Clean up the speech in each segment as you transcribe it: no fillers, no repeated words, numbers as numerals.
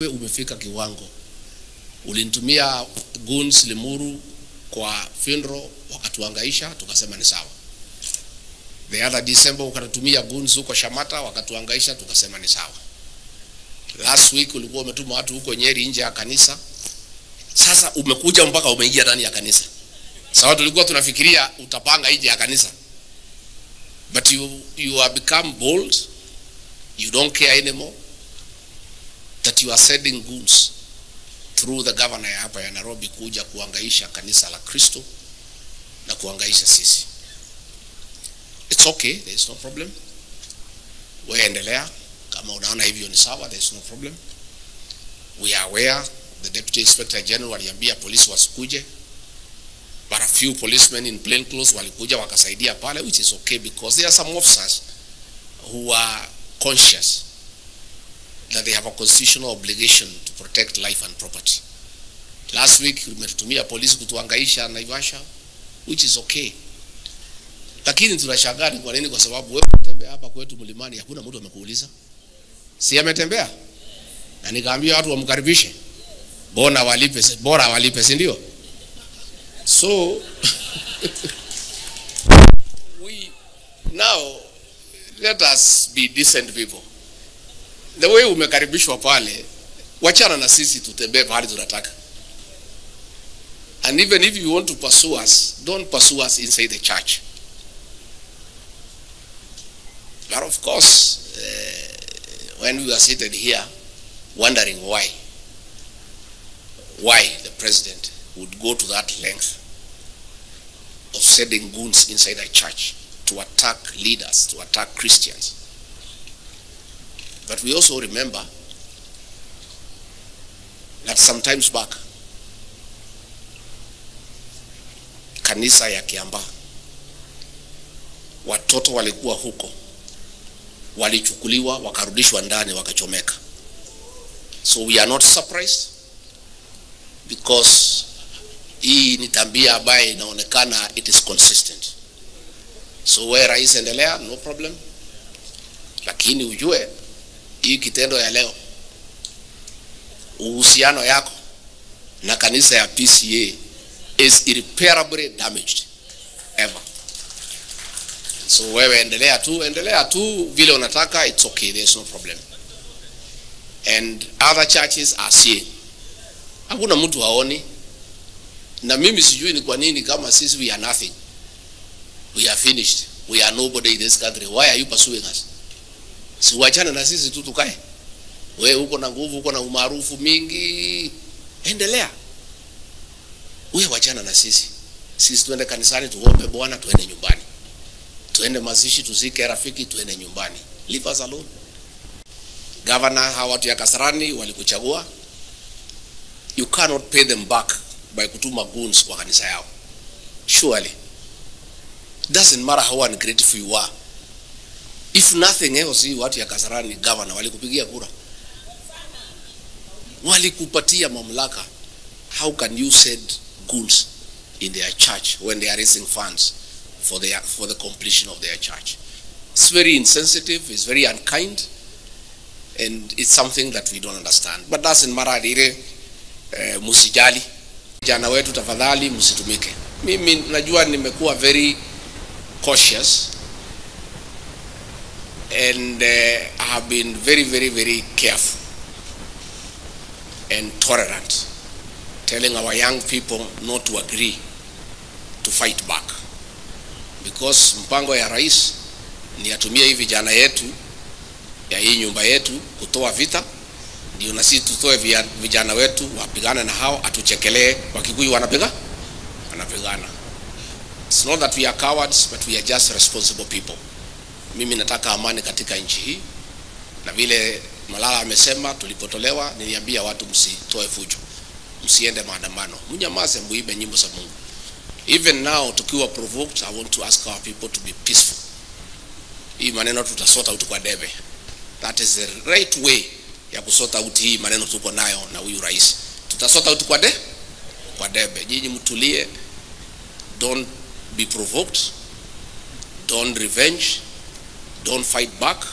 Umefika kiwango. Ulinitumia goons Limuru kwa funeral wakatuangaisha, tukasema ni sawa. The other December ukatutumia goons huko Shamata wakatuangaisha, tukasema ni sawa. Last week ulikuwa umetuma watu huko Nyeri nje ya kanisa. Sasa umekuja mpaka umeingia ndani ya kanisa. Sawa, tulikuwa tunafikiria utapanga nje ya kanisa. But you have become bold. You don't care anymore that you are sending goons through the governor hapa ya Nairobi kuja kuangaisha kanisa la Kristo na kuangaisha sisi. It's okay, there is no problem. Wewe endelea kama unaona hivyo ni sawa, there is no problem. We are aware. The Deputy Inspector General aliambia polisi wasikuje, but a few policemen in plain clothes walikuja wakasaidia pale, which is okay because there are some officers who are conscious that they have a constitutional obligation to protect life and property. Last week umetutumia polisi kutuangaisha Naivasha, which is okay. Lakini tunashangaa kwa nini? Kwa sababu wewe unatembea hapa kwetu mlimani, hakuna mtu amekuuliza. Si ametembea? Na nikaambia watu wamkaribishe. Bora walipe, si ndio? So now let us be decent people. The way umekaribishwa pale, wachana na sisi tutembee pale tunataka. And even if you want to pursue us, don't pursue us inside the church. But of course, when we are seated here, wondering why the president would go to that length of sending goons inside a church to attack leaders, to attack Christians. But we also remember that sometimes back, kanisa ya Kiambaa, watoto walikuwa huko, walichukuliwa wakarudishwa ndani wakachomeka. So we are not surprised because hii ni tabia ambayo inaonekana it is consistent. So where rais endelea, no problem. Lakini ujue hii kitendo ya leo, uhusiano yako na kanisa ya PCA is irreparably damaged ever. So wewe endelea tu vile unataka, it's okay, there's no problem. And other churches are seeing. Hakuna mtu haoni. Na mimi sijui ni kwa nini kama sisi we are nothing. We are finished. We are nobody in this country. Why are you pursuing us? Si wachana na sisi tu tukae. Wewe uko na nguvu, uko na umaarufu mingi. Endelea. Wewe wachana na sisi. Sisi tuende kanisani tuombe Bwana, tuende nyumbani. Tuende mazishi tuzike rafiki, tuende nyumbani. Leave us alone. Governor hawa watu ya Kasarani walikuchagua. You cannot pay them back by kutuma goons kwa kanisa yao. Surely. Doesn't matter how ungrateful you are. If nothing else, watu ya Kasarani governor walikupigia kura, walikupatia mamlaka. How can you send goons in their church when they are raising funds for the completion of their church? It's very insensitive, it's very unkind, and it's something that we don't understand. But doesn't matter ile musijali. Jana wetu tafadhali msitumike. Mimi najua nimekuwa very cautious and I have been very careful and tolerant, telling our young people not to agree to fight back, because mpango ya rais ni atumie hivi vijana yetu ya hii nyumba yetu kutoa vita, ndio na sisi tutoe vijana wetu wapigana na hao, atuchekelee Wakikuyu wanapigana. It's not that we are cowards, but we are just responsible people. Mimi nataka amani katika nchi hii, na vile Malala amesema tulipotolewa, niliambia watu msitoe fujo, msiende maandamano, mnyamaze, muimbe nyimbo za Mungu. Even now tukiwa provoked, I want to ask our people to be peaceful. Hii maneno tutasota out kwa debe. That is the right way ya kusota out hii maneno tuko nayo na huyu rais. Tutasota out kwa debe. Nyinyi mtulie, don't be provoked, don't revenge, don't fight back.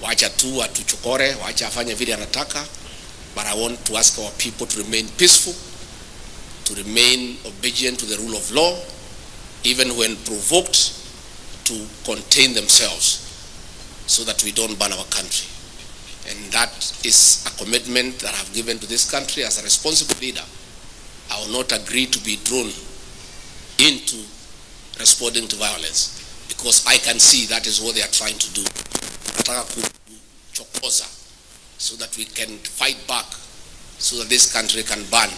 Wacha tu atuchokore, wacha afanye vile anataka. But I want to ask our people to remain peaceful, to remain obedient to the rule of law, even when provoked, to contain themselves so that we don't burn our country. And that is a commitment that I've given to this country as a responsible leader. I will not agree to be drawn into responding to violence, because I can see that is what they are trying to do. So that we can fight back, so that this country can burn,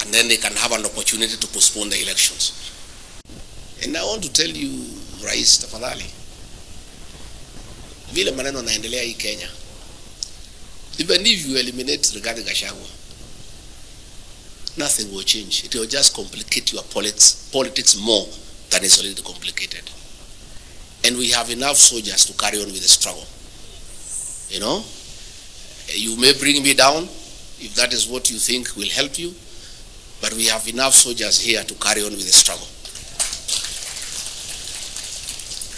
and then they can have an opportunity to postpone the elections. And I want to tell you, Rais, tafadhali, vile maneno naendelea hii Kenya, even if you eliminate Rigathi Gachagua, nothing will change. It will just complicate your politics more than it's already complicated. And we have enough soldiers to carry on with the struggle. You know, you may bring me down if that is what you think will help you, but we have enough soldiers here to carry on with the struggle.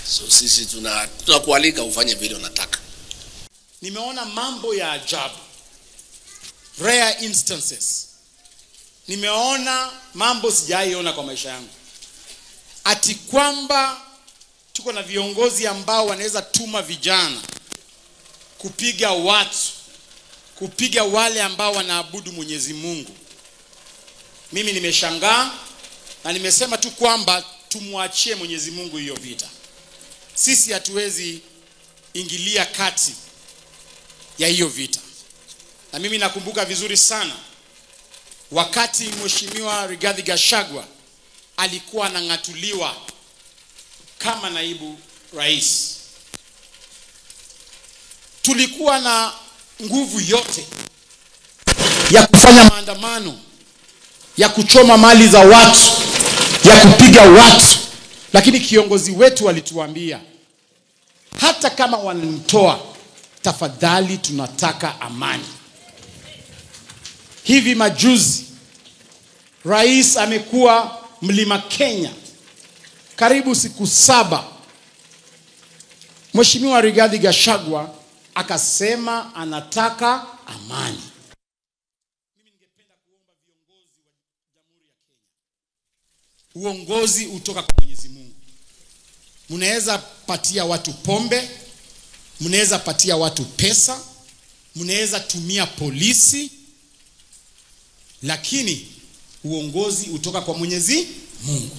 So sisi tunakualika ufanye vile unataka. Nimeona mambo ya ajabu, rare instances. Nimeona mambo sijaiona kwa maisha yangu. Ati kwamba tuko na viongozi ambao wanaweza tuma vijana kupiga watu, kupiga wale ambao wanaabudu Mwenyezi Mungu. Mimi nimeshangaa na nimesema tu kwamba tumwachie Mwenyezi Mungu hiyo vita. Sisi hatuwezi ingilia kati ya hiyo vita. Na mimi nakumbuka vizuri sana wakati Mheshimiwa Rigathi Gachagua alikuwa anang'atuliwa kama naibu rais. Tulikuwa na nguvu yote ya kufanya maandamano, ya kuchoma mali za watu, ya kupiga watu, lakini kiongozi wetu alituambia, hata kama wanamtoa, tafadhali tunataka amani. Hivi majuzi rais amekuwa Mlima Kenya karibu siku 7. Mheshimiwa Rigathi Gachagua akasema anataka amani. Mimi ningependa kuomba viongozi wa Jamhuri ya Kenya, uongozi utoka kwa Mwenyezi Mungu. Mnaweza patia watu pombe, mnaweza patia watu pesa, mnaweza tumia polisi, lakini uongozi utoka kwa Mwenyezi Mungu.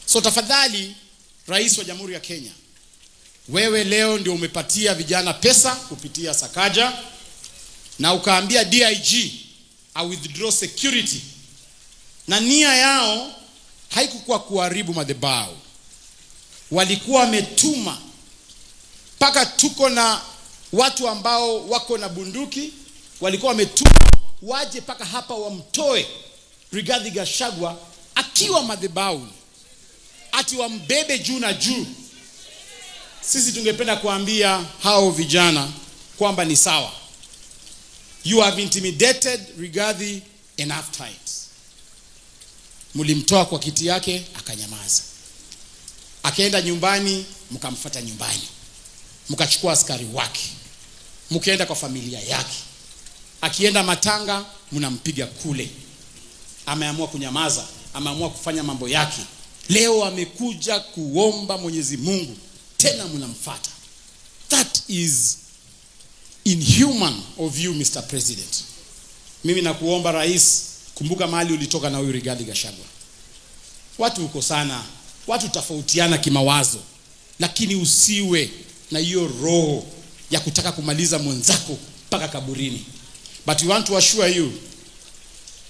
So tafadhali, Rais wa Jamhuri ya Kenya, wewe leo ndio umepatia vijana pesa kupitia Sakaja, na ukaambia DIG I withdraw security, na nia yao haikuwa kuharibu madhabahu. Walikuwa wametuma paka tuko na watu ambao wako na bunduki, walikuwa wametuma waje paka hapa wamtoe Rigathi Gachagua akiwa madhabahu, ati wambebe juu na juu. Sisi tungependa kuambia hao vijana kwamba ni sawa. You have intimidated Rigathi enough times. Mulimtoa kwa kiti yake akanyamaza. Akaenda nyumbani, mkamfuata nyumbani. Mkachukua askari wake, mkaenda kwa familia yake. Akienda matanga, mnampiga kule. Ameamua kunyamaza, ameamua kufanya mambo yake. Leo amekuja kuomba Mwenyezi Mungu, tena mnamfuata. That is inhuman of you, Mr. President. Mimi nakuomba rais, kumbuka mahali ulitoka na huyu Rigathi Gachagua. Watu uko sana, watu tofautiana kimawazo, lakini usiwe na hiyo roho ya kutaka kumaliza mwenzako mpaka kaburini. But we want to assure you,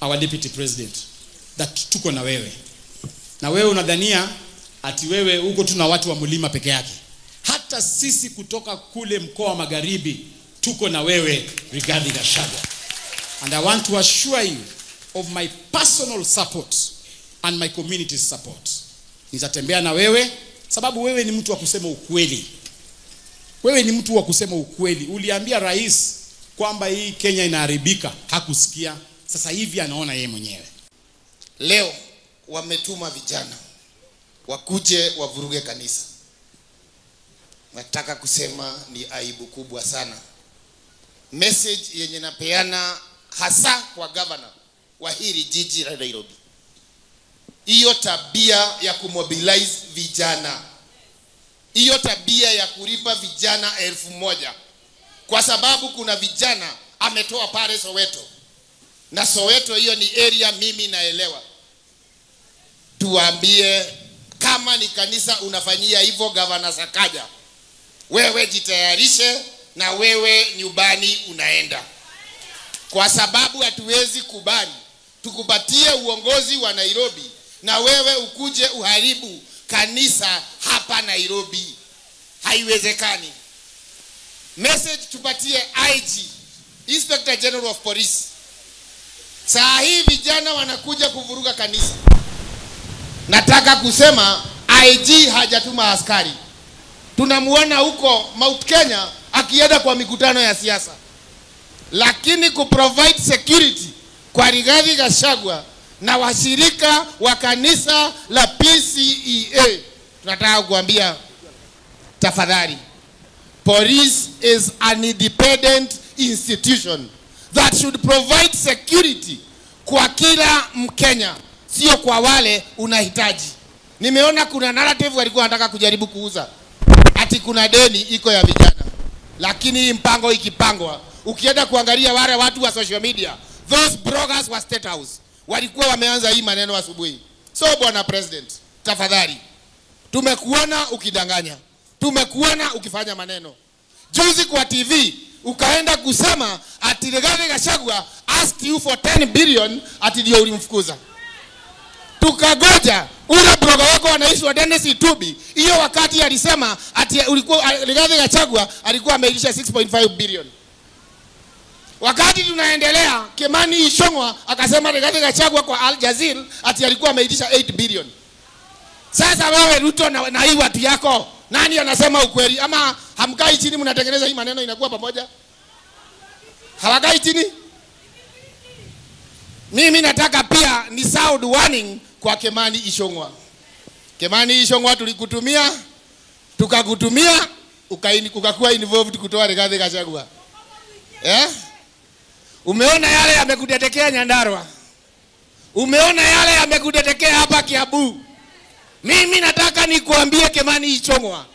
our deputy president, that tuko na wewe. Na wewe unadhania ati wewe uko tu na watu wa Mlima peke yake. Hata sisi kutoka kule mkoa wa Magharibi tuko na wewe, Rigathi Gachagua. And I want to assure you of my personal support and my community's support. Nitatembea na wewe sababu wewe ni mtu wa kusema ukweli. Wewe ni mtu wa kusema ukweli. Uliambia rais kwamba hii Kenya inaharibika, hakusikia. Sasa hivi anaona yeye mwenyewe. Leo wametuma vijana wakuje wavuruge kanisa. Nataka kusema ni aibu kubwa sana message yenye napeana hasa kwa governor wa hili jiji la Nairobi. Hiyo tabia ya kumobilize vijana, hiyo tabia ya kulipa vijana 1,000 kwa sababu kuna vijana ametoa pale Soweto, na Soweto hiyo ni area mimi naelewa. Tuambie kama ni kanisa unafanyia hivyo Governor Sakaja, wewe jitayarishe na wewe nyumbani unaenda, kwa sababu hatuwezi kubali tukupatie uongozi wa Nairobi na wewe ukuje uharibu kanisa hapa Nairobi. Haiwezekani. Message tupatie IG, Inspector General of Police. Saa hii vijana wanakuja kuvuruga kanisa. Nataka kusema IG hajatuma askari. Tunamuona huko Mount Kenya akienda kwa mikutano ya siasa. Lakini kuprovide security kwa Rigathi Gachagua na washirika wa kanisa la PCEA, tunataka kuambia tafadhali, police is an independent institution that should provide security kwa kila Mkenya, sio kwa wale unahitaji. Nimeona kuna narrative walikuwa wanataka kujaribu kuuza ati kuna deni iko ya vijana, lakini mpango ikipangwa, ukienda kuangalia wale watu wa social media, those bloggers wa State House walikuwa wameanza hii maneno asubuhi. So bwana president, tafadhali, tumekuona ukidanganya, tumekuona ukifanya maneno. Juzi kwa TV ukaenda kusema ati Rigathi Gachagua asked you for 10 billion ati ndio ulimfukuza. Tukagoja ule blogger wako anaitwa Dennis Itubi, hiyo wakati alisema ati ulikuwa Rigathi Gachagua alikuwa ameitisha 6.5 billion. Wakati tunaendelea, Kimani Ichung'wah akasema Rigathi Gachagua kwa Al Jazeera ati alikuwa ameitisha 8 billion. Sasa wewe Ruto na hii watu yako, nani anasema ukweli? Ama hamkai chini mnatengeneza hii maneno inakuwa pamoja? Hawakai chini? Mimi nataka pia ni sound warning kwa Kimani Ichung'wah. Kimani Ichung'wah tulikutumia, tukakutumia, ukakuwa involved kutoa Rigathi Gachagua. Umeona yale yamekutetekea Nyandarua. Umeona yale yamekutetekea hapa Kiambu. Mimi nataka nikuambie Kimani Ichung'wah,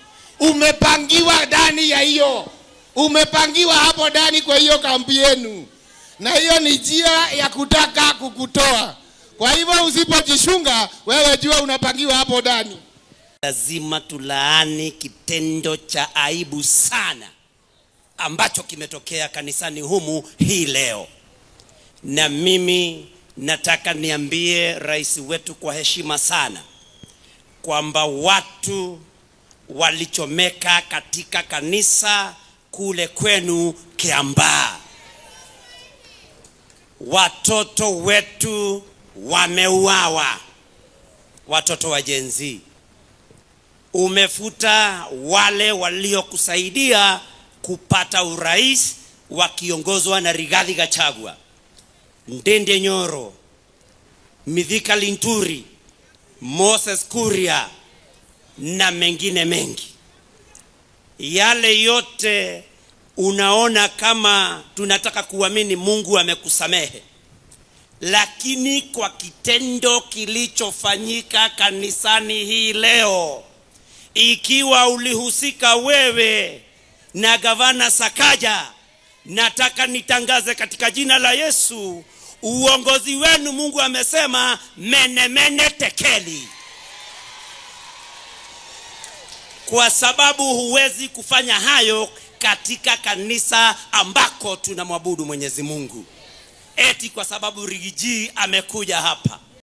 umepangiwa ndani ya hiyo. Umepangiwa hapo ndani kwa hiyo kambi yenu. Na hiyo ni njia ya kutaka kukutoa. Kwa hivyo usipojishunga, wewe jua unapangiwa hapo ndani. Lazima tulaani kitendo cha aibu sana ambacho kimetokea kanisani humu hii leo. Na mimi nataka niambie rais wetu kwa heshima sana kwamba watu walichomeka katika kanisa kule kwenu Kiambaa. Watoto wetu wameuawa, watoto wa Gen Z. Umefuta wale waliokusaidia kupata urais wakiongozwa na Rigathi Gachagua, Ndende Nyoro, Mithika Linturi, Moses Kuria na mengine mengi. Yale yote unaona kama tunataka kuamini Mungu amekusamehe, lakini kwa kitendo kilichofanyika kanisani hii leo, ikiwa ulihusika wewe na Gavana Sakaja, nataka nitangaze katika jina la Yesu, uongozi wenu Mungu amesema mene mene tekeli. Kwa sababu huwezi kufanya hayo katika kanisa ambako tunamwabudu Mwenyezi Mungu. Eti kwa sababu Rigiji amekuja hapa.